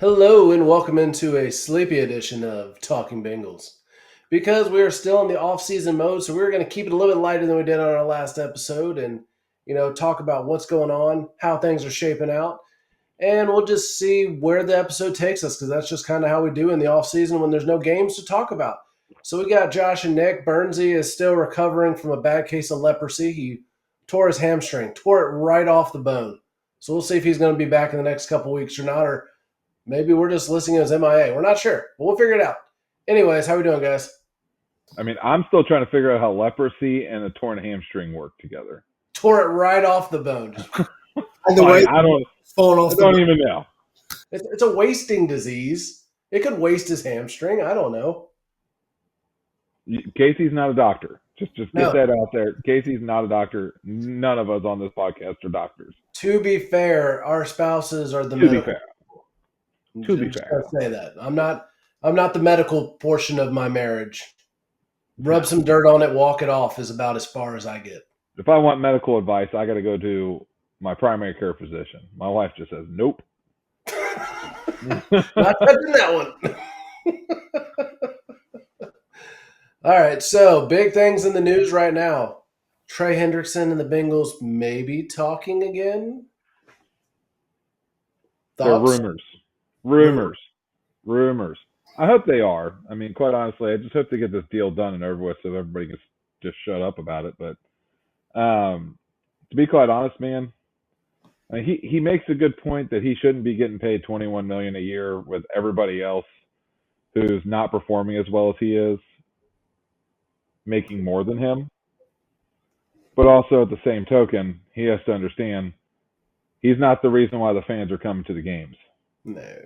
Hello and welcome into a sleepy edition of Talking Bengals. Because we are still in the off-season mode, so we're going to keep it a little bit lighter than we did on our last episode and talk about what's going on, how things are shaping out, and we'll just see where the episode takes us because that's just kind of how we do in the off-season when there's no games to talk about. So we got Josh and Nick. Bernsey is still recovering from a bad case of leprosy. He tore his hamstring, tore it right off the bone. So we'll see if he's going to be back in the next couple weeks or not, or maybe we're just listing it as MIA. We're not sure, but we'll figure it out. Anyways, how we doing, guys? I mean, I'm still trying to figure out how leprosy and a torn hamstring work together. Tore it right off the bone. And the way I don't falling off even know. It's a wasting disease. It could waste his hamstring. I don't know. Casey's not a doctor. Just get No. that out there. Casey's not a doctor. None of us on this podcast are doctors. To be fair, our spouses are the To be medical. fair. To be I'm just fair. gonna say that. I'm not the medical portion of my marriage. Rub some dirt on it, walk it off is about as far as I get. If I want medical advice, I got to go to my primary care physician. My wife just says, nope. Not touching that one. All right, so big things in the news right now. Trey Hendrickson and the Bengals may be talking again. They're Thoughts? Rumors. I hope they are. I mean, quite honestly, I just hope they get this deal done and over with so everybody can just shut up about it. But to be quite honest, man, I mean, he makes a good point that he shouldn't be getting paid $21 million a year with everybody else who's not performing as well as he is making more than him. But also at the same token, he has to understand he's not the reason why the fans are coming to the games. No.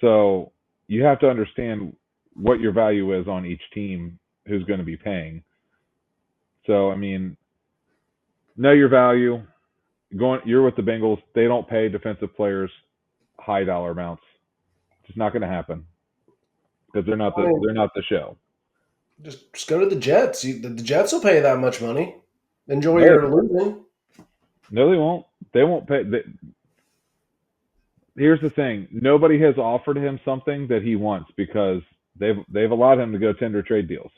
So you have to understand what your value is on each team who's going to be paying. So, I mean, know your value. You're with the Bengals. They don't pay defensive players high dollar amounts. It's not going to happen because they're not the show. Just go to the Jets. The Jets will pay that much money. Enjoy your losing. No, they won't. They won't pay. Here's the thing: nobody has offered him something that he wants because they've allowed him to go tender trade deals.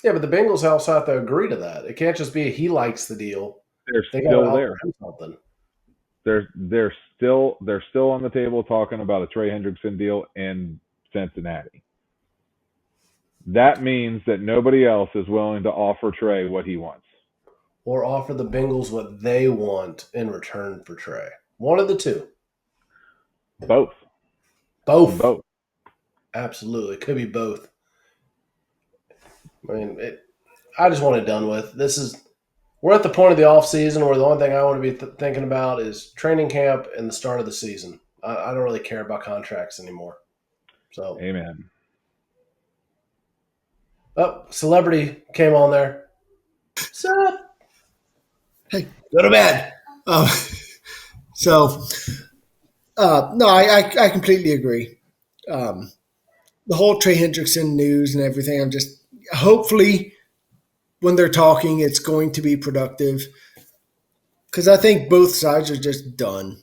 Yeah, but the Bengals also have to agree to that. It can't just be he likes the deal. They're They still gotta there. offer him something. They're still on the table talking about a Trey Hendrickson deal in Cincinnati. That means that nobody else is willing to offer Trey what he wants. Or offer the Bengals what they want in return for Trey. One of the two. Both. Both. Absolutely. Could be both. I mean, I just want it done with. We're at the point of the offseason where the only thing I want to be thinking about is training camp and the start of the season. I don't really care about contracts anymore. So, Amen. Oh, celebrity came on there. What's up? Hey, go to bed. No, I completely agree. The whole Trey Hendrickson news and everything, I'm just hopefully when they're talking, it's going to be productive because I think both sides are just done,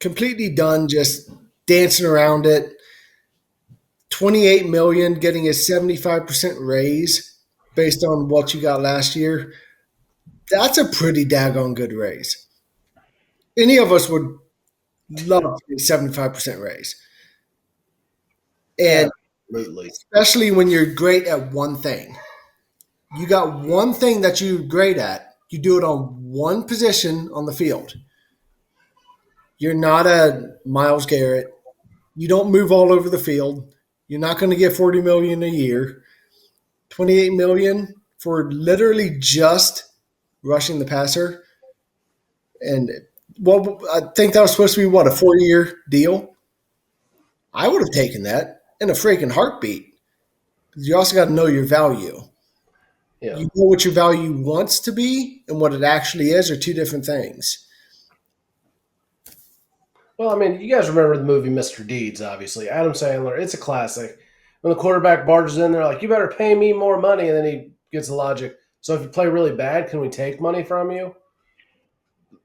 completely done, just dancing around it. $28 million, getting a 75% raise based on what you got last year. That's a pretty daggone good raise. Any of us would love to get a 75% raise. And Absolutely. especially when you're great at one thing. You got one thing that you're great at. You do it on one position on the field. You're not a Myles Garrett. You don't move all over the field. You're not going to get $40 million a year. $28 million for literally just rushing the passer. And I think that was supposed to be a 4-year deal. I would have taken that in a freaking heartbeat. You also got to know your value. Yeah. You know what your value wants to be and what it actually is are two different things. Well, I mean, you guys remember the movie Mr. Deeds, obviously. Adam Sandler, it's a classic. When the quarterback barges in, they're like, you better pay me more money. And then he gets the logic. So if you play really bad, can we take money from you?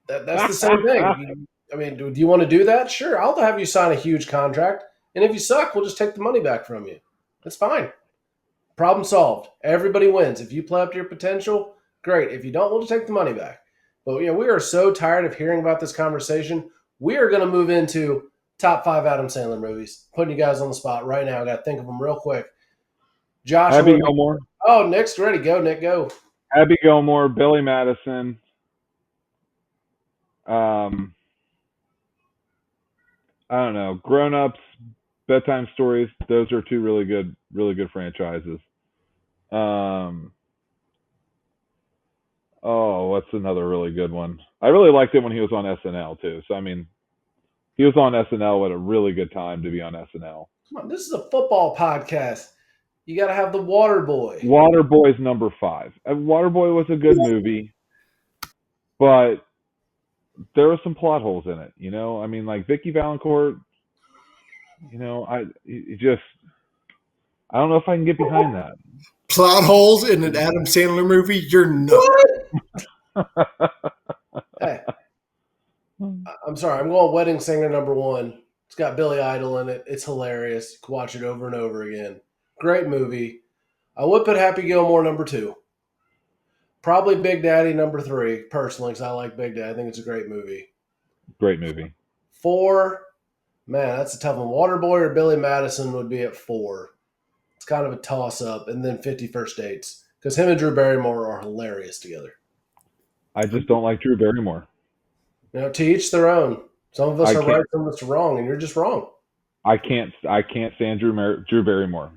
That's the same thing. I mean, do you want to do that? Sure, I'll have you sign a huge contract, and if you suck, we'll just take the money back from you. That's fine. Problem solved. Everybody wins. If you play up to your potential, great. If you don't, we'll just take the money back. But yeah, we are so tired of hearing about this conversation. We are going to move into top 5 Adam Sandler movies. Putting you guys on the spot right now. I got to think of them real quick. Josh, Happy Gilmore. Oh, Nick's ready. Go, Nick. Go. Happy Gilmore. Billy Madison. I don't know. Grown Ups, Bedtime Stories. Those are two really good franchises. What's another really good one? I really liked it when he was on SNL too. So I mean, he was on SNL at a really good time to be on SNL. Come on, this is a football podcast. You got to have the Waterboy. Waterboy's number 5. Waterboy was a good movie, but there were some plot holes in it. You know, I mean, like Vicky Valancourt. You know, I don't know if I can get behind that. Plot holes in an Adam Sandler movie? You're nuts. Hey, I'm sorry. I'm going Wedding Singer number 1. It's got Billy Idol in it. It's hilarious. You can watch it over and over again. Great movie. I would put Happy Gilmore number 2. Probably Big Daddy number 3, personally, because I like Big Daddy. I think it's a great movie. Great movie. 4, man, that's a tough one. Waterboy or Billy Madison would be at 4. It's kind of a toss-up. And then 50 First Dates, because him and Drew Barrymore are hilarious together. I just don't like Drew Barrymore. You know, to each their own. Some of us are right, some of us are wrong, and you're just wrong. I can't stand Drew Barrymore.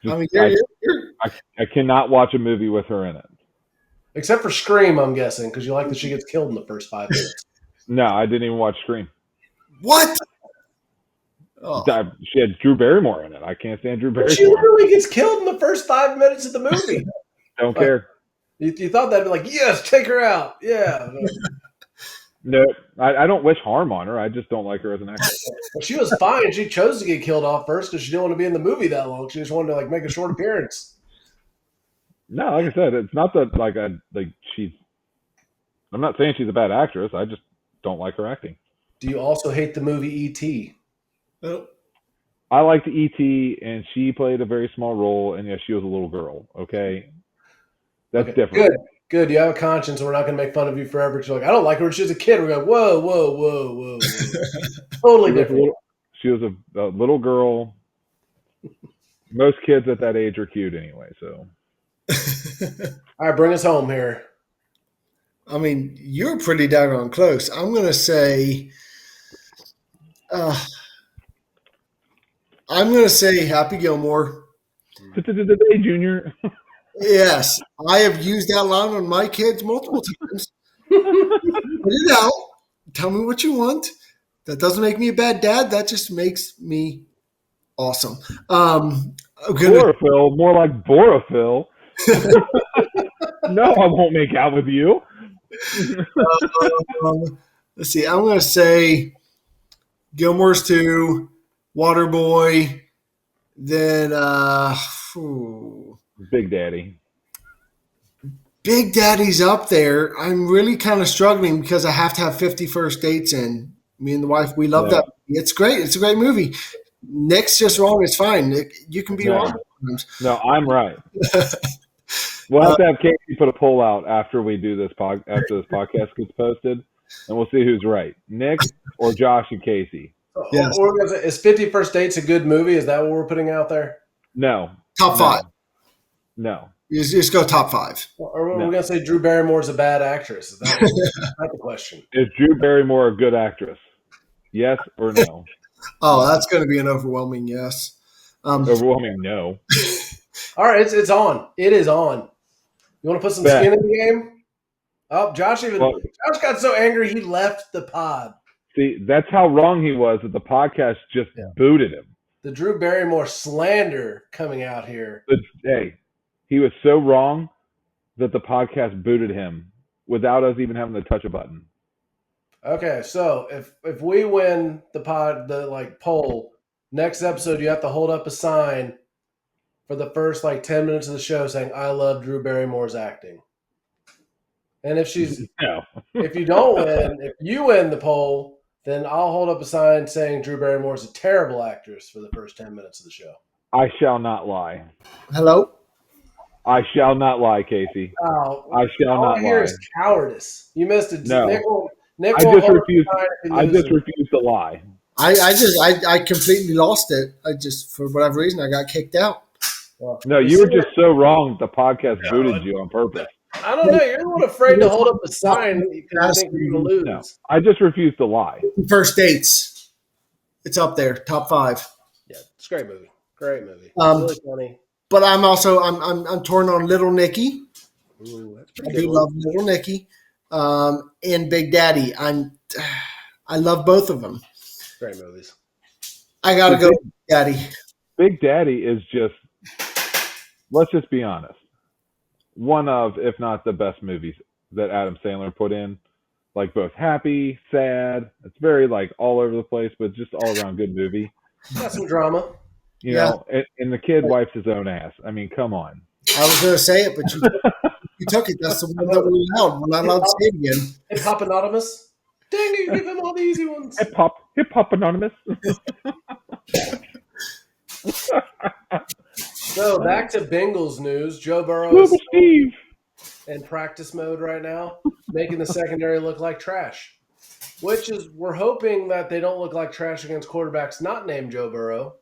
I cannot watch a movie with her in it. Except for Scream, I'm guessing, because you like that she gets killed in the first 5 minutes. No, I didn't even watch Scream. What? Oh. She had Drew Barrymore in it. I can't stand Drew Barrymore. She literally gets killed in the first 5 minutes of the movie. Don't care. You thought that'd be like, yes, take her out. Yeah. No, I don't wish harm on her. I just don't like her as an actress. Well, she was fine. She chose to get killed off first because she didn't want to be in the movie that long. She just wanted to make a short appearance. No, like I said, it's not that I'm not saying she's a bad actress. I just don't like her acting. Do you also hate the movie E.T.? Oh. I liked E.T. and she played a very small role, and yes, she was a little girl. Okay, that's different. Good. You have a conscience, and we're not going to make fun of you forever. Because you're like, I don't like her when she was a kid. We're going, whoa. Totally different. She was a little girl. Most kids at that age are cute anyway. So, all right, bring us home here. I mean, you're pretty doggone close. I'm going to say, Happy Gilmore. Hey, Junior. Yes, I have used that line on my kids multiple times. Put it out. Tell me what you want. That doesn't make me a bad dad. That just makes me awesome. Borophyll, more like Borophyll. No, I won't make out with you. Let's see. I'm going to say Gilmore's 2, Waterboy, then Big Daddy. Big Daddy's up there. I'm really kind of struggling because I have to have 50 First Dates in. Me and the wife, we love that. It's great. It's a great movie. Nick's just wrong. It's fine. Nick, you can be wrong. No, I'm right. We'll have to have Casey put a poll out after we do this after this podcast gets posted, and we'll see who's right, Nick or Josh and Casey. Yes. Is 50 First Dates a good movie? Is that what we're putting out there? No. Top 5. No. You just go top 5. Or we're going to say Drew Barrymore's a bad actress. Is that the question? Is Drew Barrymore a good actress? Yes or no? Oh, that's going to be an overwhelming yes. Overwhelming no. All right, it's on. It is on. You want to put some skin in the game? Oh, Josh got so angry he left the pod. See, that's how wrong he was that the podcast just booted him. The Drew Barrymore slander coming out here. Hey, he was so wrong that the podcast booted him without us even having to touch a button. Okay, so if we win the poll, next episode you have to hold up a sign for the first 10 minutes of the show saying, I love Drew Barrymore's acting. And if No. if you don't win, if you win the poll, then I'll hold up a sign saying Drew Barrymore's a terrible actress for the first 10 minutes of the show. I shall not lie. Hello? I shall not lie, Casey. Oh, I shall all not I hear lie. is cowardice. You missed it. No. Nick I will just hold up a refuse. sign if he I just loses. refuse to lie. I completely lost it. I just, for whatever reason, I got kicked out. Well, No, you were just so wrong. The podcast booted you on purpose. I don't know. You're a little afraid to hold up a sign because you think you're going to lose. No, I just refuse to lie. First Dates. It's up there, top 5. Yeah, it's a great movie. Great movie. Really funny. But I'm also I'm torn on Little Nicky. Ooh, that's I pretty do good. love Little Nicky, and Big Daddy. I love both of them. Great movies. I gotta go, Big Daddy. Big Daddy is just. Let's just be honest. One of, if not the best movies that Adam Sandler put in. Like both happy, sad. It's very like all over the place, but just all around good movie. Got some drama. You know, and the kid wipes his own ass. I mean, come on. I was gonna say it, but you took it. That's the one that we're allowed. We're not allowed to say it again. Hip Hop Anonymous. Dang it, give him all the easy ones. Hip Hop Anonymous. So back to Bengals news. Joe Burrow is Steve. in practice mode right now, making the secondary look like trash. Which is, we're hoping that they don't look like trash against quarterbacks not named Joe Burrow.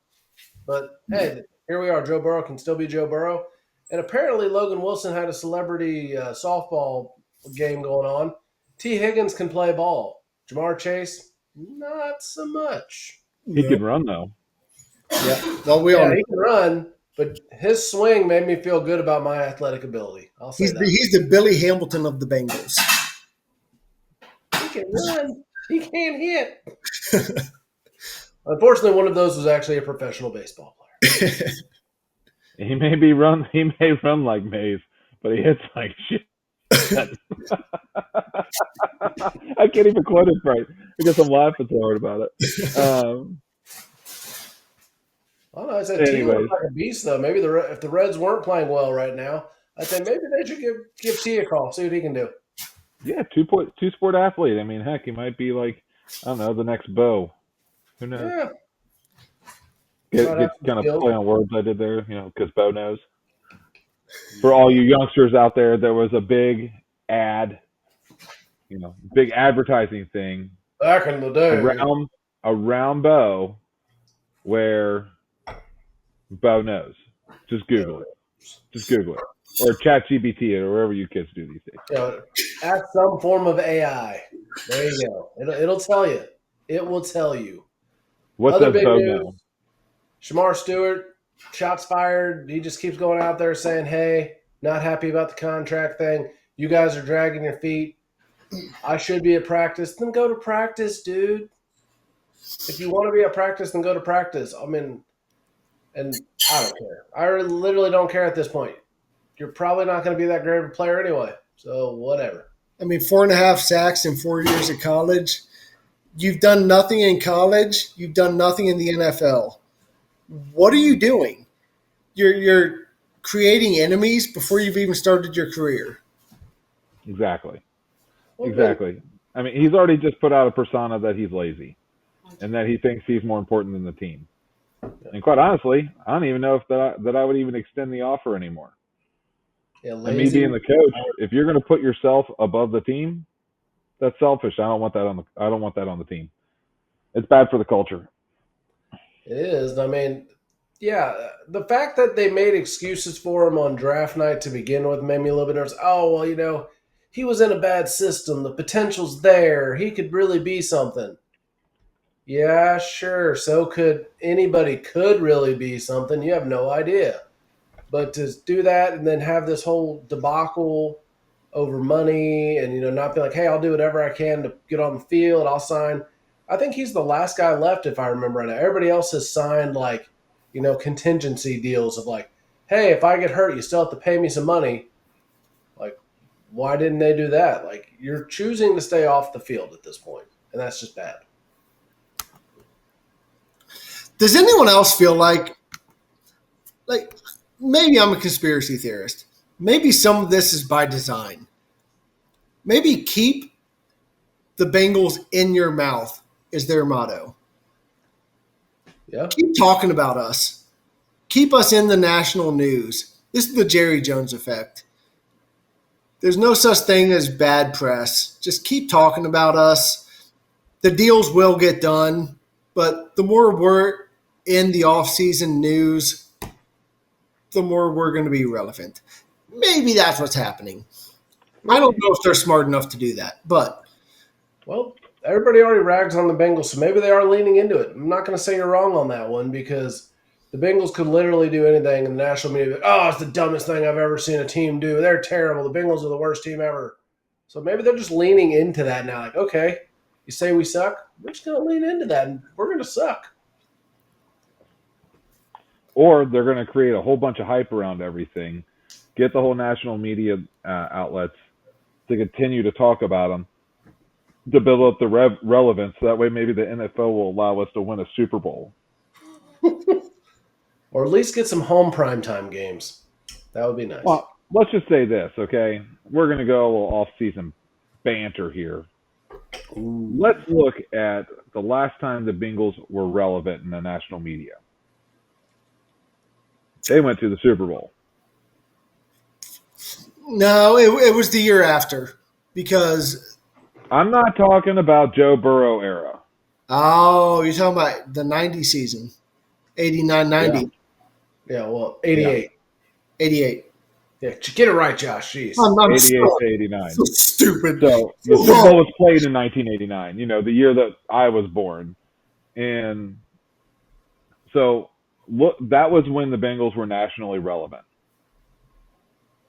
But hey, here we are. Joe Burrow can still be Joe Burrow. And apparently Logan Wilson had a celebrity softball game going on. T. Higgins can play ball. Jamar Chase, not so much. He can run though. Yeah. Well, we all he can run, but his swing made me feel good about my athletic ability. I'll say that. He's the Billy Hamilton of the Bengals. He can run. He can't hit. Unfortunately, one of those was actually a professional baseball player. He may run like Mays, but he hits like shit. I can't even quote it right because I'm laughing so hard about it. I don't know. I said T Anyways. looks like a beast, though. Maybe if the Reds weren't playing well right now, I'd say maybe they should give T a call, see what he can do. Yeah, two-sport athlete. I mean, heck, he might be like, I don't know, the next Bo. Who knows? Yeah. Get kind of play on words I did there, because Bo knows. For all you youngsters out there, there was a big ad, big advertising thing Back in the day. around Bo where Bo knows. Just Google it. Or ChatGPT it, or wherever you kids do these days. Add some form of AI. There you go. It'll tell you. It will tell you. What Other does big Bo news, know? Shamar Stewart, shots fired. He just keeps going out there saying, hey, not happy about the contract thing. You guys are dragging your feet. I should be at practice. Then go to practice, dude. If you want to be at practice, then go to practice. I mean, and I don't care. I literally don't care at this point. You're probably not going to be that great of a player anyway. So whatever. I mean, 4.5 sacks in 4 years of college. You've done nothing in college. You've done nothing in the NFL. What are you doing? You're creating enemies before you've even started your career. Exactly. Exactly. I mean, he's already just put out a persona that he's lazy and that he thinks he's more important than the team. And quite honestly, I don't even know if that I would even extend the offer anymore. Yeah, and me being the coach, if you're going to put yourself above the team, that's selfish. I don't want that on the team. It's bad for the culture. It is. I mean, yeah, the fact that they made excuses for him on draft night to begin with made me a little bit nervous. Oh, well, he was in a bad system. The potential's there. He could really be something. Yeah, sure. So anybody could really be something. You have no idea. But to do that and then have this whole debacle over money and, not be like, hey, I'll do whatever I can to get on the field. I'll sign. I think he's the last guy left, if I remember right now. Everybody else has signed, contingency deals of like, hey, if I get hurt, you still have to pay me some money. Like, why didn't they do that? Like, you're choosing to stay off the field at this point, and that's just bad. Does anyone else feel like maybe I'm a conspiracy theorist. Maybe some of this is by design. maybe keep the Bengals in your mouth is their motto. Yeah. Keep talking about us. Keep us in the national news. This is the Jerry Jones effect. There's no such thing as bad press. Just keep talking about us. The deals will get done, but the more we're in the offseason news, the more we're going to be relevant. Maybe that's what's happening. I don't know if they're smart enough to do that, but Well, everybody already rags on the Bengals, so maybe they are leaning into it. I'm not going to say you're wrong on that one because the Bengals could literally do anything in the national media. Oh, it's the dumbest thing I've ever seen a team do. They're terrible. The Bengals are the worst team ever. So maybe they're just leaning into that now. Like, okay, you say we suck, we're just going to lean into that, and we're going to suck. Or they're going to create a whole bunch of hype around everything, get the whole national media outlets to continue to talk about them, to build up the relevance. So that way, maybe the NFL will allow us to win a Super Bowl. Or at least get some home primetime games. That would be nice. Well, let's just say this, okay? We're going to go a little off-season banter here. Ooh. Let's look at the last time the Bengals were relevant in the national media. They went to the Super Bowl. no, it was the year after because, I'm not talking about Joe Burrow era. oh, you're talking about the 90 season, 89, 90, Yeah, well, 88. 88. Yeah, get it right, Josh. Jeez. I'm 88 so, to 89. so stupid. So the Super Bowl was played in 1989, the year that I was born. And so that was when the Bengals were nationally relevant,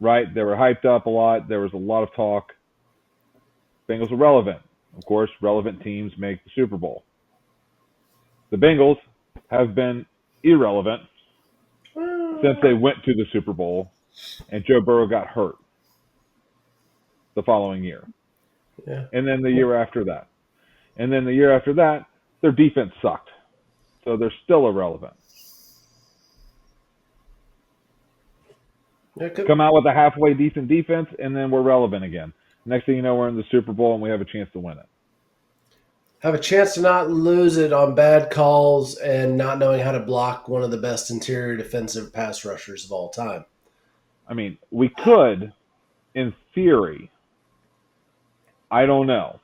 right? They were hyped up a lot. There was a lot of talk. Bengals were relevant. Of course, relevant teams make the Super Bowl. The Bengals have been irrelevant since they went to the Super Bowl and Joe Burrow got hurt the following year. Yeah. And then the year after that. And then the year after that, their defense sucked. So they're still irrelevant. Yeah, Come out with a halfway decent defense, and then we're relevant again. Next thing you know, we're in the Super Bowl, and we have a chance to win it. have a chance to not lose it on bad calls and not knowing how to block one of the best interior defensive pass rushers of all time. I mean, we could, in theory, I don't know,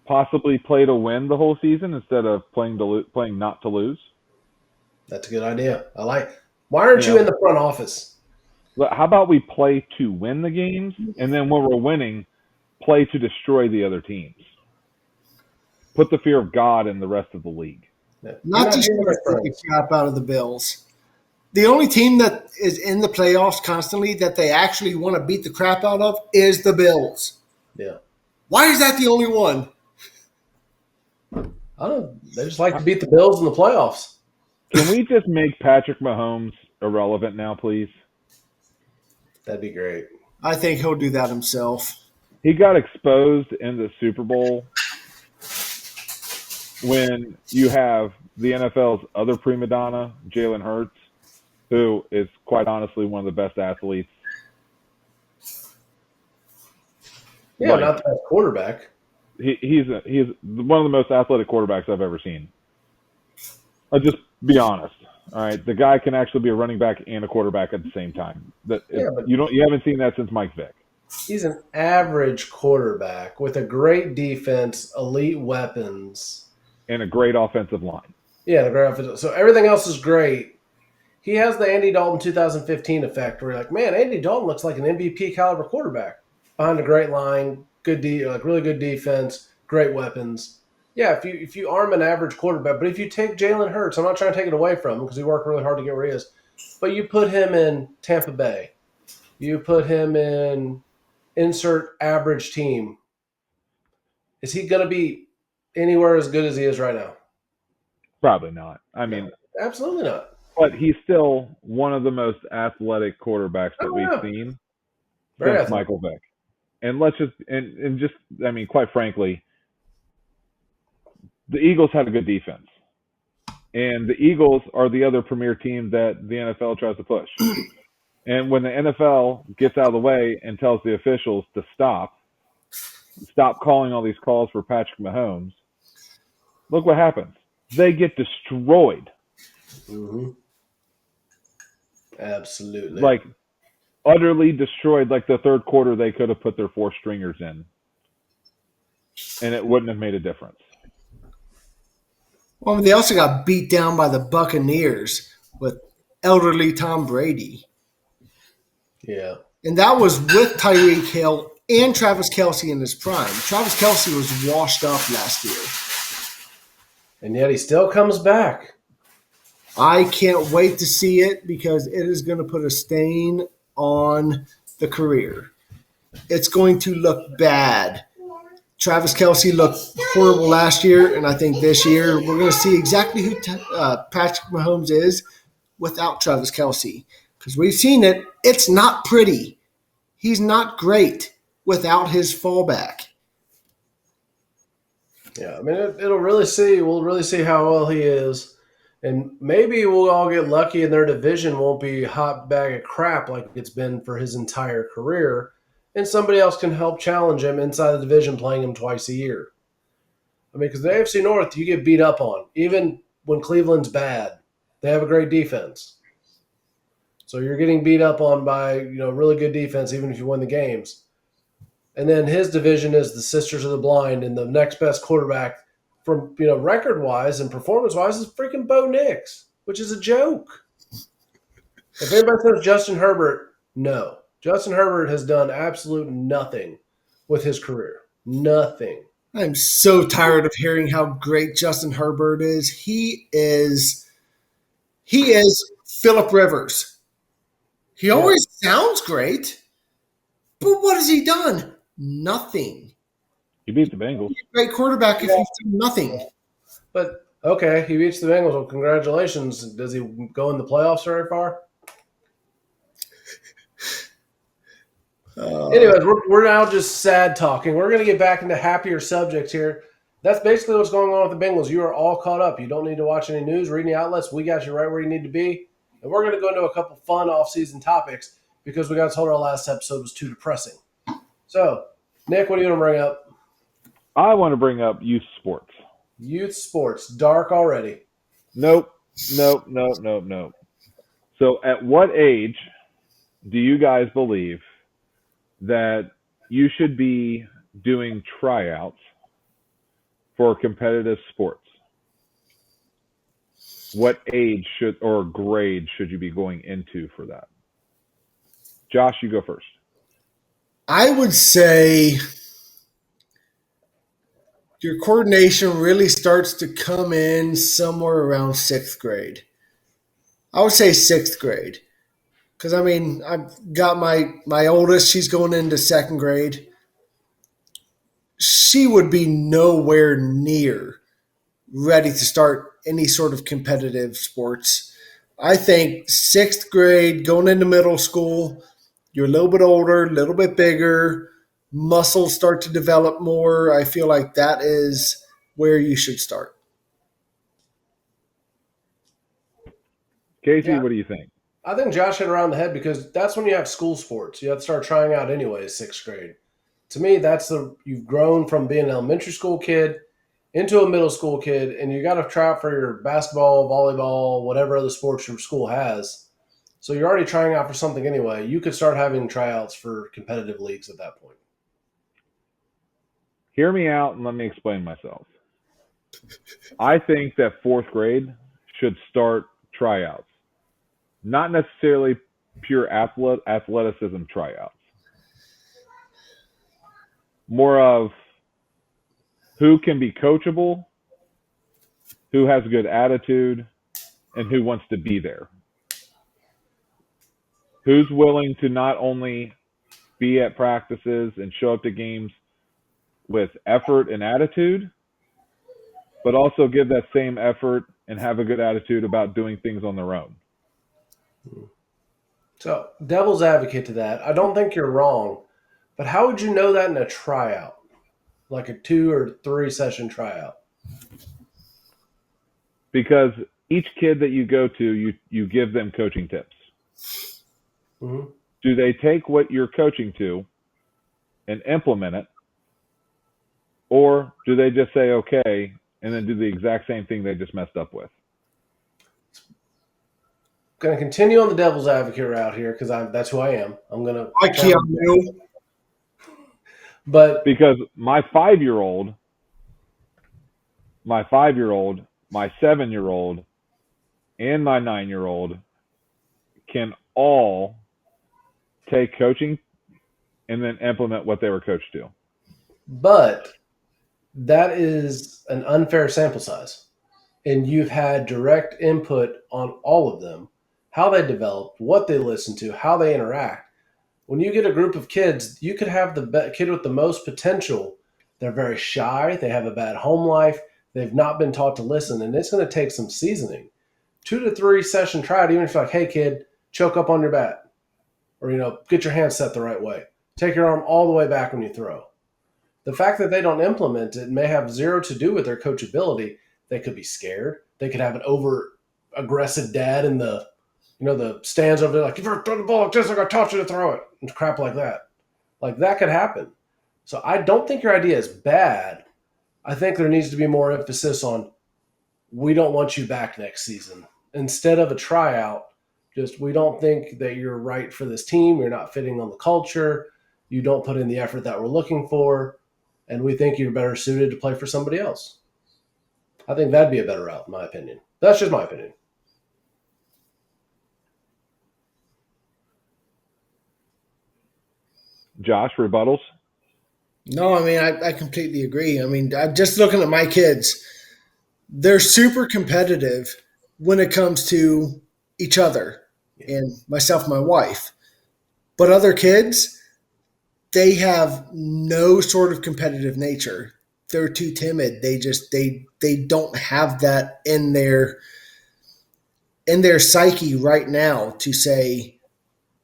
possibly play to win the whole season instead of playing not to lose. That's a good idea. I like. Why aren't you in the front office? How about we play to win the games, and then when we're winning, play to destroy the other teams? Put the fear of God in the rest of the league. Not to beat the crap out of the Bills. The only team that is in the playoffs constantly that they actually want to beat the crap out of is the Bills. Yeah. Why is that the only one? I don't know. They just like to beat the Bills in the playoffs. Can we just make Patrick Mahomes irrelevant now, please? That'd be great. I think he'll do that himself. He got exposed in the Super Bowl when you have the NFL's other prima donna, Jalen Hurts, who is quite honestly one of the best athletes. Yeah, not the best quarterback. He's one of the most athletic quarterbacks I've ever seen. I'll just be honest. All right, the guy can actually be a running back and a quarterback at the same time. You haven't seen that since Mike Vick. He's an average quarterback with a great defense, elite weapons, and a great offensive line. Yeah, a great offensive. So everything else is great. He has the Andy Dalton 2015 effect, where you're like, man, Andy Dalton looks like an MVP caliber quarterback behind a great line, really good defense, great weapons. Yeah, if you arm an average quarterback, but if you take Jalen Hurts, I'm not trying to take it away from him because he worked really hard to get where he is, but you put him in Tampa Bay, you put him in insert average team, is he going to be anywhere as good as he is right now? Probably not. I mean, absolutely not. But he's still one of the most athletic quarterbacks that we've seen since Michael Vick. And let's just quite frankly, the Eagles had a good defense. And the Eagles are the other premier team that the NFL tries to push. And when the NFL gets out of the way and tells the officials to stop, stop calling all these calls for Patrick Mahomes, look what happens. They get destroyed. Mm-hmm. Absolutely. Like, utterly destroyed. Like, the third quarter, they could have put their 4 stringers in, and it wouldn't have made a difference. Well, they also got beat down by the Buccaneers with elderly Tom Brady. Yeah. And that was with Tyreek Hill and Travis Kelce in his prime. Travis Kelce was washed up last year. And yet he still comes back. I can't wait to see it because it is going to put a stain on the career. It's going to look bad. Travis Kelce looked horrible last year, and I think this year we're going to see exactly who Patrick Mahomes is without Travis Kelce. Because we've seen it. It's not pretty. He's not great without his fallback. Yeah, I mean, it'll really see. We'll really see how well he is. And maybe we'll all get lucky and their division won't be a hot bag of crap like it's been for his entire career. And somebody else can help challenge him inside the division, playing him twice a year. I mean, because the AFC North, you get beat up on. Even when Cleveland's bad, they have a great defense. So you're getting beat up on by, really good defense, even if you win the games. And then his division is the Sisters of the Blind, and the next best quarterback from, record-wise and performance-wise is freaking Bo Nix, which is a joke. If anybody says Justin Herbert, no. Justin Herbert has done absolute nothing with his career. Nothing. I'm so tired of hearing how great Justin Herbert is. He is Phillip Rivers. He always sounds great, but what has he done? Nothing. He beat the Bengals. He's a great quarterback if he's done nothing. But, okay, he beats the Bengals. Well, congratulations. Does he go in the playoffs very far? Anyways, we're now just sad talking. We're going to get back into happier subjects here. That's basically what's going on with the Bengals. You are all caught up. You don't need to watch any news, read any outlets. We got you right where you need to be. And we're going to go into a couple fun off-season topics because we got told our last episode was too depressing. So, Nick, what do you want to bring up? I want to bring up youth sports. Youth sports. Dark already. Nope. So at what age do you guys believe that you should be doing tryouts for competitive sports? What age or grade should you be going into for that? Josh, you go first. I would say your coordination really starts to come in somewhere around 6th grade. I would say 6th grade. Because, I've got my oldest, she's going into 2nd grade. She would be nowhere near ready to start any sort of competitive sports. I think 6th grade, going into middle school, you're a little bit older, a little bit bigger, muscles start to develop more. I feel like that is where you should start. Casey, Yeah. what do you think? I think Josh hit around the head because that's when you have school sports. You have to start trying out anyways, 6th grade. To me, you've grown from being an elementary school kid into a middle school kid, and you got to try out for your basketball, volleyball, whatever other sports your school has. So you're already trying out for something anyway. You could start having tryouts for competitive leagues at that point. Hear me out and let me explain myself. I think that 4th grade should start tryouts. Not necessarily pure athleticism tryouts. More of who can be coachable, who has good attitude, and who wants to be there. Who's willing to not only be at practices and show up to games with effort and attitude, but also give that same effort and have a good attitude about doing things on their own. So, devil's advocate to that, I don't think you're wrong, but how would you know that in a tryout? Like a 2 or 3 session tryout? Because each kid that you go to, you give them coaching tips. Mm-hmm. Do they take what you're coaching to and implement it? Or do they just say okay and then do the exact same thing they just messed up with? Going to continue on the devil's advocate route here because that's who I am. I'm going to I can't challenge that. know. But Because my 5-year-old, my 7-year-old, and my 9-year-old can all take coaching and then implement what they were coached to. but that is an unfair sample size. And you've had direct input on all of them, how they develop, what they listen to, how they interact. When you get a group of kids, you could have the kid with the most potential. They're very shy. They have a bad home life. They've not been taught to listen, and it's going to take some seasoning. 2 to 3 session trial, even if you're like, hey, kid, choke up on your bat. Or, get your hand set the right way. Take your arm all the way back when you throw. The fact that they don't implement it may have zero to do with their coachability. They could be scared. They could have an over aggressive dad in the stands over there, like, if you throw the ball like this, like I taught you to throw it, and crap like that. Like that could happen. So I don't think your idea is bad. I think there needs to be more emphasis on we don't want you back next season. Instead of a tryout, just we don't think that you're right for this team. You're not fitting on the culture. You don't put in the effort that we're looking for. And we think you're better suited to play for somebody else. I think that'd be a better route, in my opinion. That's just my opinion. Josh, rebuttals? No, I mean, I completely agree. I mean, I'm just looking at my kids. They're super competitive when it comes to each other and myself and my wife. But other kids, they have no sort of competitive nature. They're too timid. They don't have that in their psyche right now to say,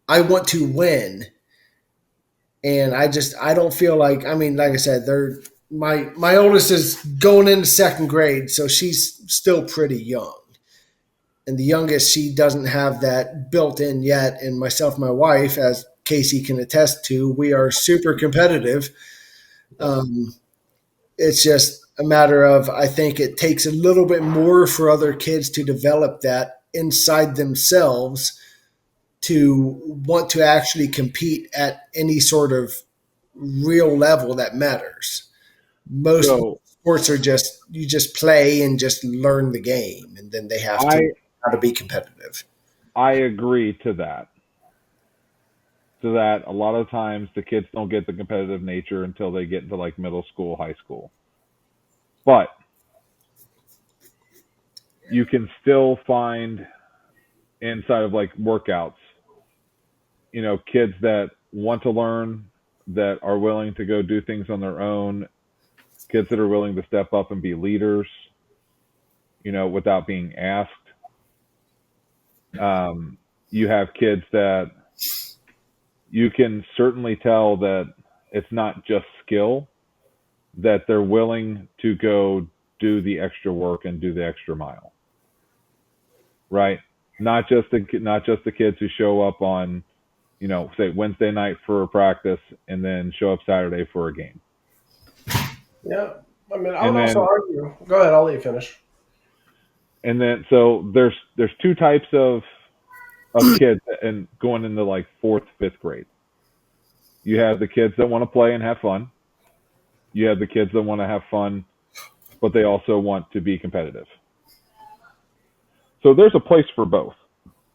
I want to win. And I don't feel like, I mean, like I said, they're my oldest is going into second grade, so she's still pretty young. And the youngest, she doesn't have that built in yet. And myself and my wife, as Casey can attest to, we are super competitive. Um, it's just a matter of, I think it takes a little bit more for other kids to develop that inside themselves to want to actually compete at any sort of real level that matters. Most So sports are just, you just play and just learn the game, and then they have to I how to be competitive. I agree to that. To that, a lot of times the kids don't get the competitive nature until they get into like middle school, high school. But you can still find inside of like workouts, kids that want to learn, that are willing to go do things on their own, kids that are willing to step up and be leaders, without being asked. You have kids that you can certainly tell that it's not just skill, that they're willing to go do the extra work and do the extra mile, right? Not just the kids who show up on, say Wednesday night for practice and then show up Saturday for a game. Yeah. I mean, I would And also then argue. Go ahead. I'll let you finish. so there's two types of kids and going into like fourth, fifth grade. You have the kids that want to play and have fun. You have the kids that want to have fun, but they also want to be competitive. So there's a place for both.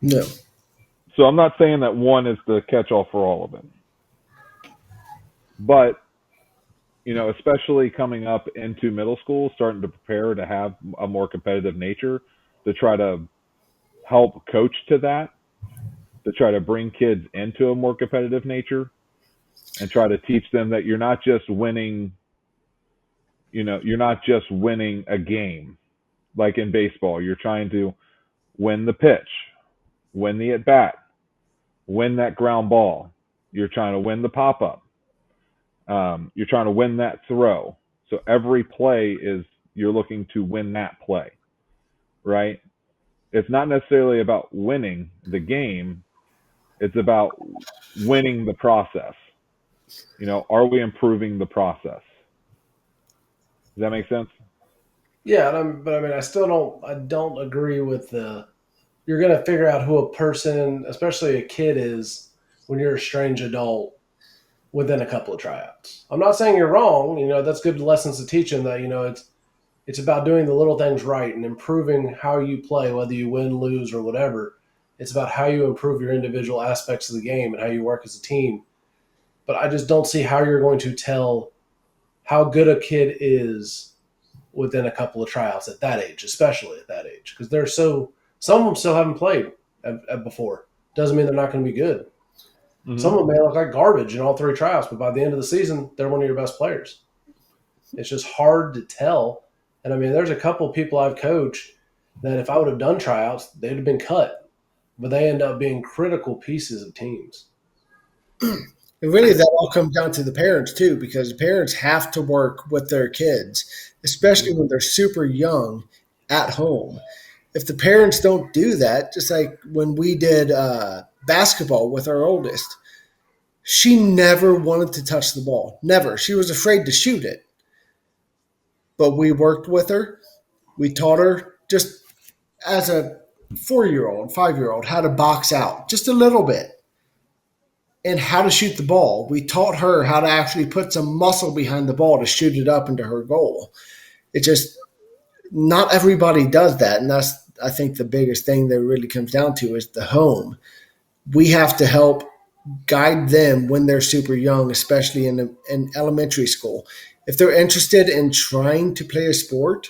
No. So I'm not saying that one is the catch-all for all of it. But, especially coming up into middle school, starting to prepare to have a more competitive nature, to try to help coach to that, to try to bring kids into a more competitive nature and try to teach them that you're not just winning, you're not just winning a game like in baseball. You're trying to win the pitch, win the at bat, win that ground ball. You're trying to win the pop up. You're trying to win that throw. So every play is you're looking to win that play, right? It's not necessarily about winning the game. It's about winning the process. Are we improving the process? Does that make sense? Yeah, but I mean, I don't agree with the. You're going to figure out who a person, especially a kid, is when you're a strange adult within a couple of tryouts. I'm not saying you're wrong. You know, that's good lessons to teach them that, you know, it's about doing the little things right and improving how you play, whether you win, lose, or whatever. It's about how you improve your individual aspects of the game and how you work as a team. But I just don't see how you're going to tell how good a kid is within a couple of tryouts at that age, especially at that age, because they're so. Some of them still haven't played before. Doesn't mean they're not going to be good. Mm-hmm. Some of them may look like garbage in all three tryouts, but by the end of the season, they're one of your best players. It's just hard to tell. And I mean, there's a couple of people I've coached that if I would have done tryouts, they'd have been cut, but they end up being critical pieces of teams. And really, that all comes down to the parents too, because the parents have to work with their kids, especially when they're super young at home. If the parents don't do that, just like when we did basketball with our oldest, she never wanted to touch the ball. Never. She was afraid to shoot it. But we worked with her. We taught her just as a 4 year old, 5 year old, how to box out just a little bit and how to shoot the ball. We taught her how to actually put some muscle behind the ball to shoot it up into her goal. It just, not everybody does that. And that's, I think, the biggest thing that really comes down to is the home. We have to help guide them when they're super young, especially in elementary school. If they're interested in trying to play a sport,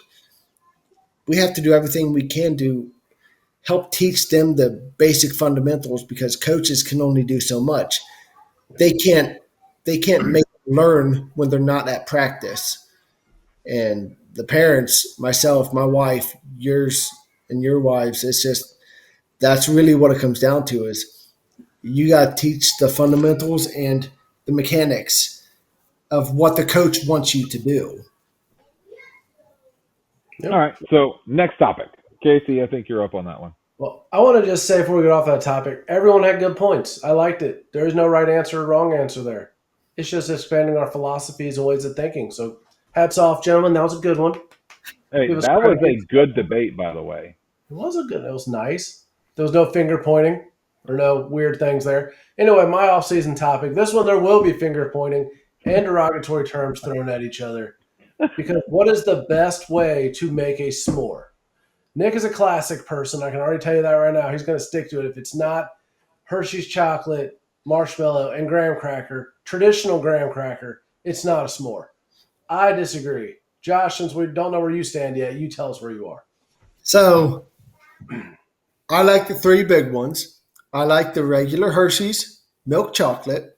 we have to do everything we can to help teach them the basic fundamentals because coaches can only do so much. They can't make them learn when they're not at practice. And the parents, myself, my wife, yours, and your wives, it's just that's really what it comes down to is you got to teach the fundamentals and the mechanics of what the coach wants you to do. Yep. All right. So next topic, Casey. I think you're up on that one. Well, I want to just say before we get off that topic, everyone had good points. I liked it. There is no right answer or wrong answer there. It's just expanding our philosophies and ways of thinking. So, hats off, gentlemen. That was a good one. Hey, Give us that was credit. a good debate, by the way. It was a good. It was nice. There was no finger pointing or no weird things there. Anyway, my off-season topic. This one, there will be finger pointing and derogatory terms thrown at each other. Because what is the best way to make a s'more? Nick is a classic person. I can already tell you that right now. He's going to stick to it. If it's not Hershey's chocolate, marshmallow, and graham cracker, traditional graham cracker, it's not a s'more. I disagree. Josh, since we don't know where you stand yet, you tell us where you are. So I like the three big ones. I like the regular Hershey's milk chocolate.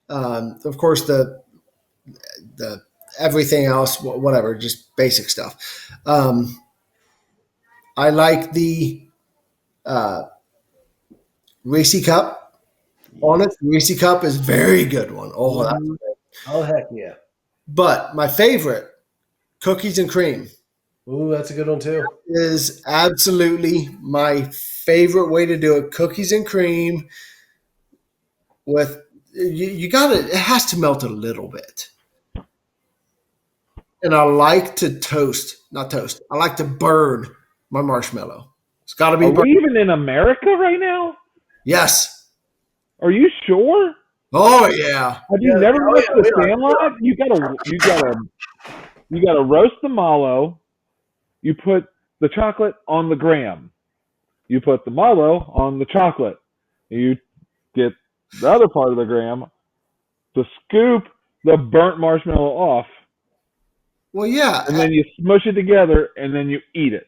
Of course, the everything else, whatever, just basic stuff. I like the uh, Reese cup. Honest, Reese cup is very good one. Oh, that's Mhm. Oh, heck yeah. but my favorite, cookies and cream, Ooh, that's a good one, too. is absolutely my favorite way to do it. Cookies and cream with you got it. It has to melt a little bit, and I like to toast, not toast. I like to burn my marshmallow. It's got to be Are burned. we even in America right now? Yes. Are you sure? Oh yeah. Have you Yeah, never oh, watched yeah, The we are. Sandlot? You gotta roast the mallow. You put the chocolate on the graham. You put the mallow on the chocolate. You get the other part of the graham to scoop the burnt marshmallow off, Well, yeah. and then you smush it together, and then you eat it.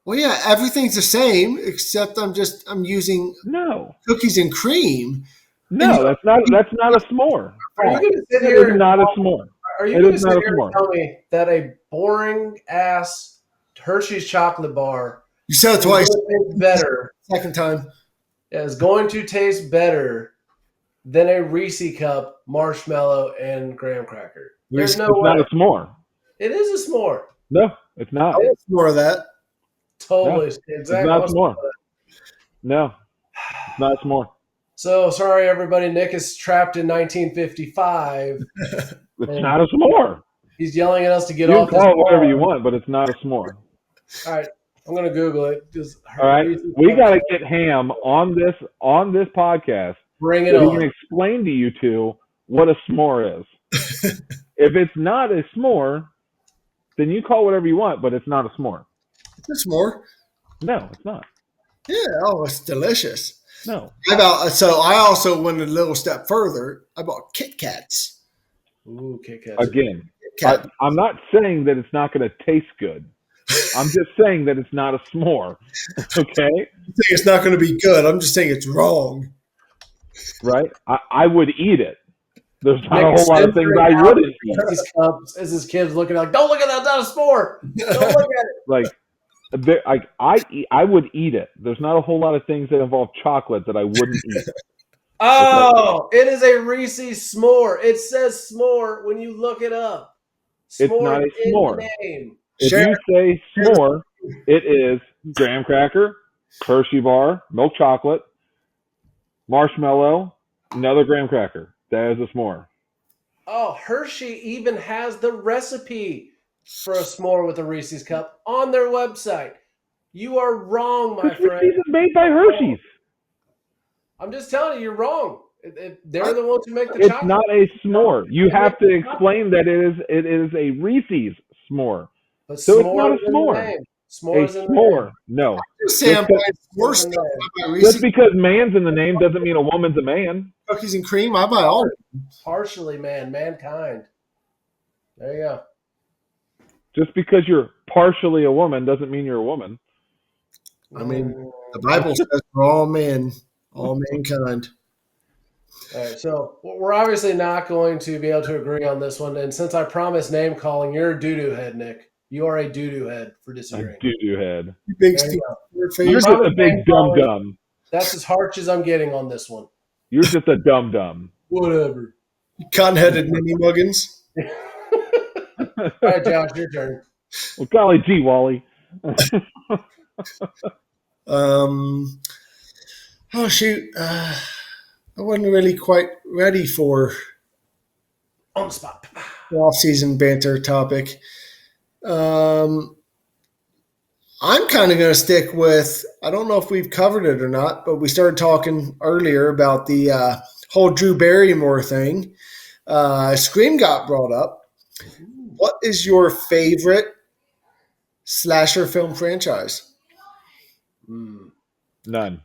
Well, yeah. Everything's the same except I'm using No, cookies and cream, and no, that's not a s'more. Are you going to sit It is here and not a s'more. Are you It going is to not sit a here and s'more. tell me that a boring ass Hershey's chocolate bar you said it is going twice. to taste better? Second time. Is going to taste better than a Reese cup marshmallow and graham cracker. There's no It's not way. a s'more. It is a s'more. No, it's I not. want some more of that. Totally, It's exactly. not a s'more. No, it's not a s'more. So sorry, everybody. Nick is trapped in 1955. It's And not a s'more. He's yelling at us to get You can off this call it whatever ball. you want, but it's not a s'more. All right, I'm gonna Google it. All right, we got to get Ham on this podcast Bring it so he on. can explain to you two what a s'more is. If it's not a s'more, then you call whatever you want, but it's not a s'more. It's more. No, it's not. Yeah. Oh, it's delicious. No. So I also went a little step further. I bought Kit Kats. Ooh, Kit Kats. Again, Kat. I'm not saying that it's not going to taste good. I'm just saying that it's not a s'more. Okay? I'm saying it's not going to be good. I'm just saying it's wrong. Right? I would eat it. There's not Nick a whole lot of things I out wouldn't eat. These cups as his kids looking like, don't look at that, it's not a s'more. Don't look at it. I would eat it. There's not a whole lot of things that involve chocolate that I wouldn't eat. Oh, it is a Reese's s'more. It says s'more when you look it up. It's not a in s'more. the name. If you say s'more, it is graham cracker, Hershey bar, milk chocolate, marshmallow, another graham cracker. That is a s'more. Oh, Hershey even has the recipe for a s'more with a Reese's cup on their website. You are wrong, my friend. Reese's is made by Hershey's. I'm just telling you, you're wrong. They're the ones who make the It's chocolate. not a s'more. You have to explain that it is a Reese's s'more. But So it's not a s'more. S'more A is in s'more. No. Just say I'm buying more stuff. I buy Just Reese's because man's in the name doesn't mean a woman's a man. cookies and cream. I buy all. Partially, mankind. There you go. Just because you're partially a woman doesn't mean you're a woman. I mean, the Bible says we're all men, all mankind. All right, so we're obviously not going to be able to agree on this one. And since I promised name calling, you're a doo-doo head, Nick. You are a doo-doo head for A disagreeing. doo-doo head. You big There you Steve go. Ford You're face. just a big dum-dum. That's as harsh as I'm getting on this one. You're just a dum-dum. Whatever. You cotton-headed mini muggins. All right, Josh, your turn. Well, golly gee, Wally. Oh shoot, I wasn't really quite ready for On the spot. the off-season banter topic. I'm kind of going to stick with. I don't know if we've covered it or not, but we started talking earlier about the whole Drew Barrymore thing. Scream got brought up. What is your favorite slasher film franchise? Hmm. None.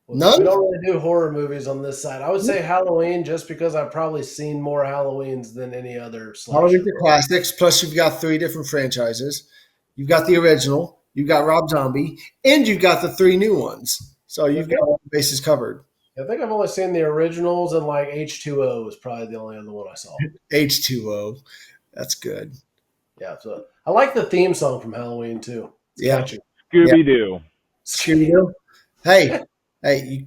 None? We don't really do horror movies on this side. I would say Halloween just because I've probably seen more Halloweens than any other slasher. Halloween the classics, plus you've got 3 different franchises. You've got the original, you've got Rob Zombie, and you've got the 3 new ones. So you've got all the bases covered. I think I've only seen the originals, and like H2O is probably the only other one I saw. H2O. That's good. Yeah, so I like the theme song from Halloween too. It's Yeah. catchy. Scooby-Doo. Scooby-Doo. Hey,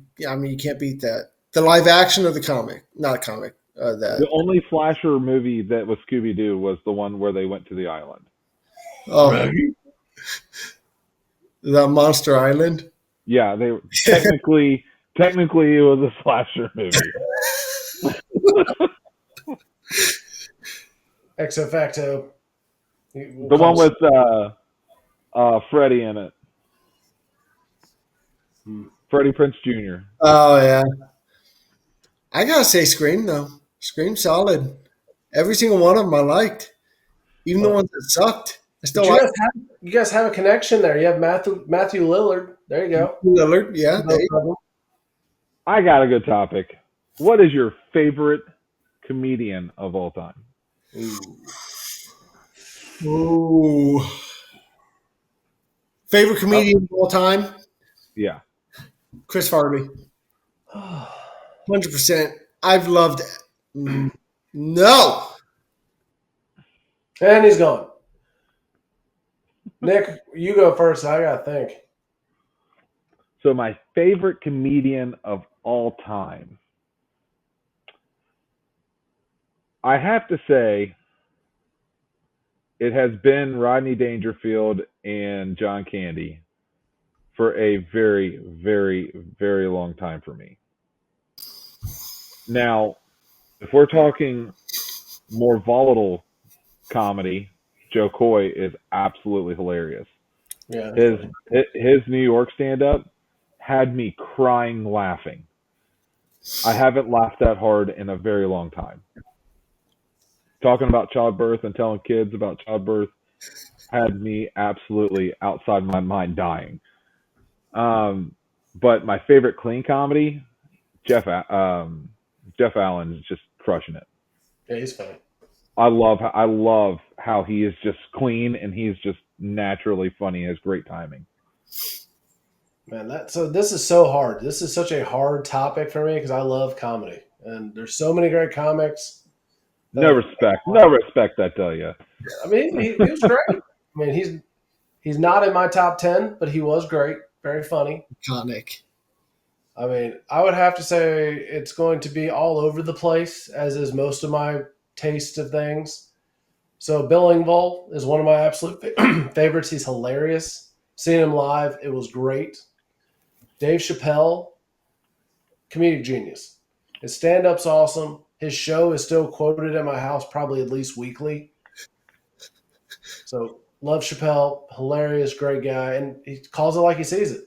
you can't beat that. The live action or the comic? Not a comic. The only slasher movie that was Scooby-Doo was the one where they went to the island. The Monster Island. Yeah, they technically it was a slasher movie. Ex facto. The one with Freddie in it. Freddie Prinze Jr. Oh yeah. I gotta say, Scream though. Scream solid. Every single one of them I liked, even the ones that sucked. I still like You guys have a connection there. You have Matthew Lillard. There you go. Lillard. Yeah. I got a good topic. What is your favorite comedian of all time? Ooh. Favorite comedian of all time? Yeah. Chris Farley. 100%. I've loved it. No. And he's gone. Nick, you go first. I got to think. So my favorite comedian of all time. I have to say it has been Rodney Dangerfield and John Candy for a very, very, very long time for me. Now, if we're talking more volatile comedy, Joe Coy, is absolutely hilarious. Yeah, that's His funny. his New York stand up had me crying laughing. I haven't laughed that hard in a very long time. Talking about childbirth and telling kids about childbirth had me absolutely outside my mind dying. Um, but my favorite clean comedy, Jeff Allen is just crushing it. Yeah, he's funny. I love how he is just clean and he's just naturally funny. He has great timing. Man, so this is so hard. This is such a hard topic for me because I love comedy, and there's so many great comics No that respect, no respect. I tell you. I mean, he was great. I mean, he's not in my top 10, but he was great, very funny. Iconic. I mean, I would have to say it's going to be all over the place, as is most of my taste of things. So Billingville is one of my absolute favorites. He's hilarious. Seeing him live, it was great. Dave Chappelle, comedic genius. His stand-up's awesome. His show is still quoted at my house probably at least weekly. So love Chappelle, hilarious, great guy, and he calls it like he sees it.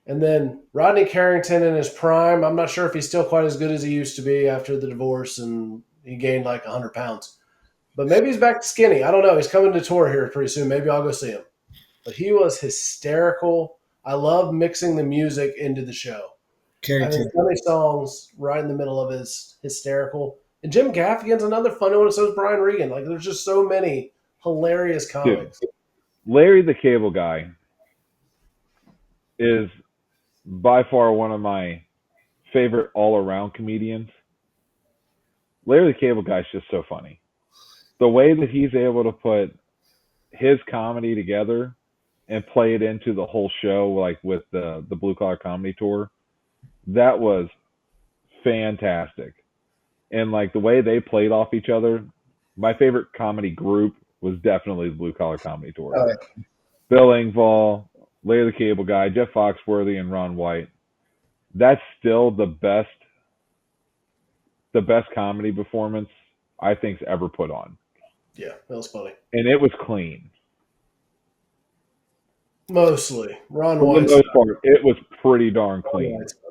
And then Rodney Carrington in his prime, I'm not sure if he's still quite as good as he used to be after the divorce and he gained like 100 pounds. But maybe he's back to skinny. I don't know. He's coming to tour here pretty soon. Maybe I'll go see him. But he was hysterical. I love mixing the music into the show. Having Carrington. funny songs right in the middle of his hysterical. And Jim Gaffigan's another funny one, and so is Brian Regan. Like, there's just so many hilarious Dude, comics. Larry the Cable Guy is by far one of my favorite all around comedians. Larry the Cable Guy is just so funny. The way that he's able to put his comedy together and play it into the whole show, like with the Blue Collar Comedy Tour, that was fantastic. And like the way they played off each other, my favorite comedy group was definitely the Blue Collar Comedy Tour. Oh, Bill Engvall, Larry the Cable Guy, Jeff Foxworthy, and Ron White. That's still the best comedy performance I think's ever put on, Yeah, that was funny. and it was clean. Mostly. Ron For the White's most part, it was pretty darn Ron clean. White's funny.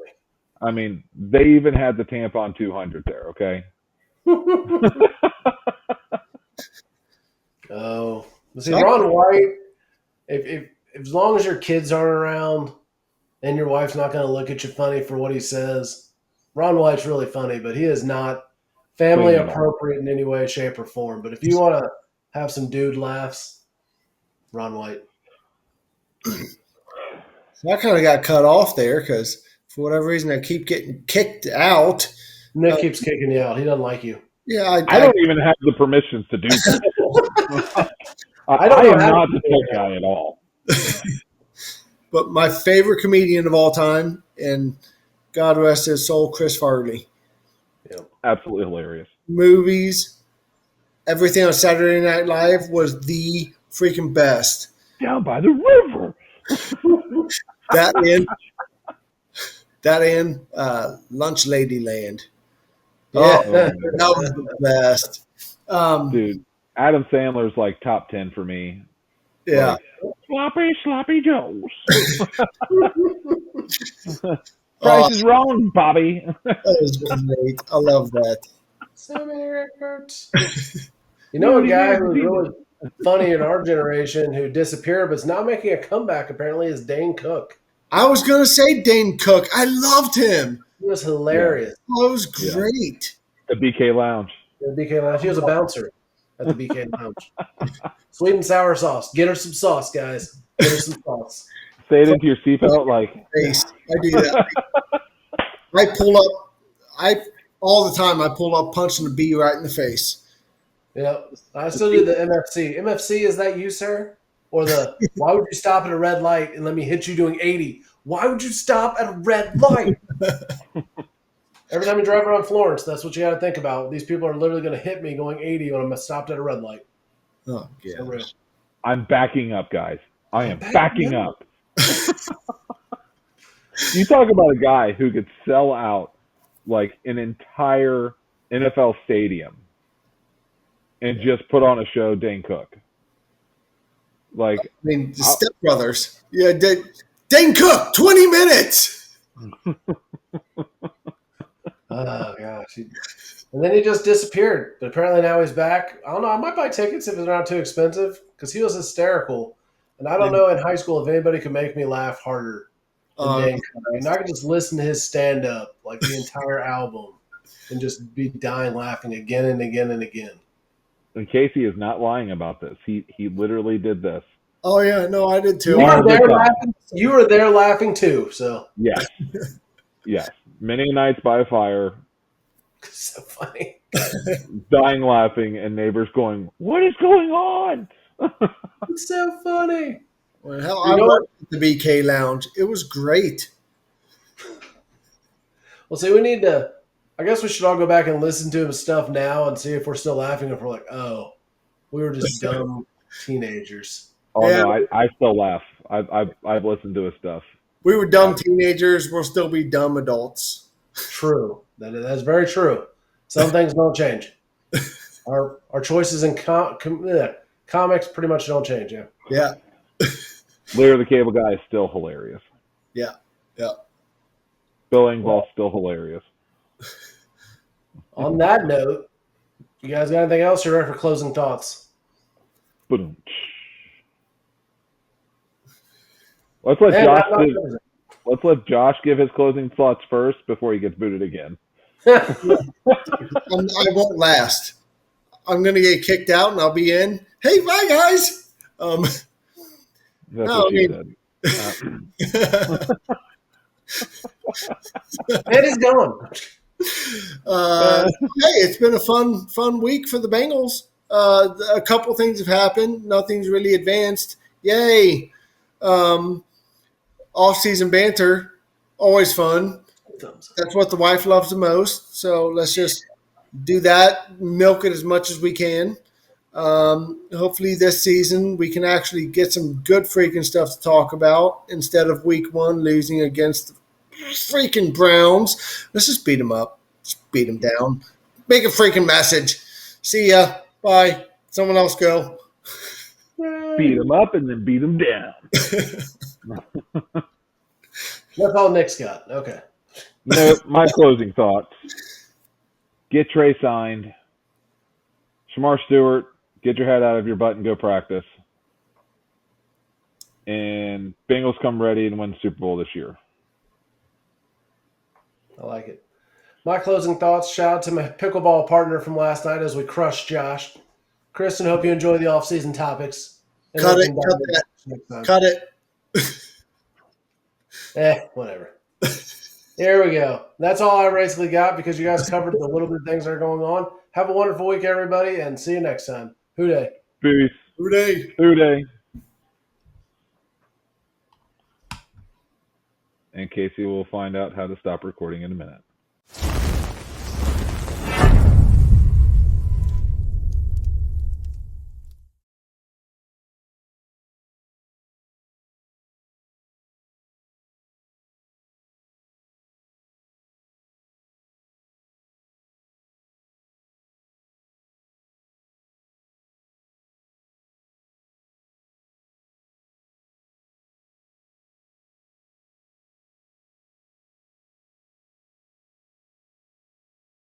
I mean, they even had the tampon 200 there. Okay. Oh, but see, Ron White. If as long as your kids aren't around and your wife's not going to look at you funny for what he says, Ron White's really funny, but he is not family Clean at all. appropriate in any way, shape, or form. But if you want to have some dude laughs, Ron White. So I kind of got cut off there because for whatever reason I keep getting kicked out. Nick keeps kicking you out. He doesn't like you. Yeah, I don't even have the permissions to do this. I don't I know am how not to the do tech guy at all. But my favorite comedian of all time, and God rest his soul, Chris Farley. Yep. Absolutely hilarious. Movies, everything on Saturday Night Live was the freaking best. Down by the river. That in Lunch Lady Land. Yeah. Oh, that was the best. Dude, Adam Sandler's like top 10 for me. Yeah. Like, sloppy Joes. Oh, Price is wrong, Bobby. that was great. I love that. So many records. You know a guy who's really funny in our generation who disappeared but's now making a comeback apparently is Dane Cook. I was going to say Dane Cook. I loved him. He was hilarious. Oh, it was great. The BK Lounge. The BK Lounge. He was a bouncer at the BK Lounge. Sweet and sour sauce. Get her some sauce, guys. Get her some sauce. Say it into your seatbelt like. Face. I do that. I pull up. All the time. I pull up, punching the bee right in the face. Yeah, I still do the MFC. MFC, is that you, sir? Or the, why would you stop at a red light and let me hit you doing 80? Why would you stop at a red light? Every time you drive around Florence, that's what you got to think about. These people are literally going to hit me going 80 when I'm stopped at a red light. Oh, yeah. So real. I'm backing up, guys. I am backing up. You talk about a guy who could sell out like an entire NFL stadium and just put on a show, Dane Cook. Like, I mean, the Step Brothers. Yeah, Dane Cook, 20 minutes. Oh gosh. And then he just disappeared. But apparently now he's back. I don't know. I might buy tickets if it's not too expensive because he was hysterical. And I don't know in high school if anybody could make me laugh harder than Dan Cook. And I could just listen to his stand up, like the entire album, and just be dying laughing again and again and again. And Casey is not lying about this. He literally did this. Oh yeah, no, I did too. You were there laughing. You were there laughing too. So yes, yes. Many nights by fire. So funny. Dying laughing, and neighbors going, "What is going on?" It's so funny. Well, hell, I worked at the BK Lounge. It was great. Well, see, we need to. I guess we should all go back and listen to his stuff now and see if we're still laughing. If we're like, oh, we were just dumb teenagers. Oh yeah. No, I still laugh. I've listened to his stuff. We were dumb teenagers. We'll still be dumb adults. True. That's very true. Some things don't change. Our choices in comics pretty much don't change. Yeah. Yeah. Larry the Cable Guy is still hilarious. Yeah. Yeah. Bill Engvall's still hilarious. On that note, you guys got anything else? You're ready for closing thoughts? Boom. Let's let Josh give his closing thoughts first before he gets booted again. I won't last. I'm going to get kicked out and I'll be in. Hey, bye, guys. That's what she said. And he's gone. Hey, it's been a fun week for the Bengals. A couple things have happened. Nothing's really advanced. Yay. Off-season banter, always fun. That's what the wife loves the most. So let's just do that, milk it as much as we can. Hopefully this season we can actually get some good freaking stuff to talk about instead of week 1 losing against the freaking Browns. Let's just beat them up. Just beat them down. Make a freaking message. See ya. Bye. Someone else go. Beat them up and then beat them down. That's all Nick's got. Okay. No, my closing thoughts. Get Trey signed. Shamar Stewart, get your head out of your butt and go practice. And Bengals come ready and win the Super Bowl this year. I like it. My closing thoughts, shout out to my pickleball partner from last night as we crushed Josh. Kristen, hope you enjoy the off-season topics. Cut it. Whatever. There we go. That's all I basically got because you guys covered the little bit of things that are going on. Have a wonderful week, everybody, and see you next time. Hooday. Peace. Hooday. Hooday. And Casey will find out how to stop recording in a minute.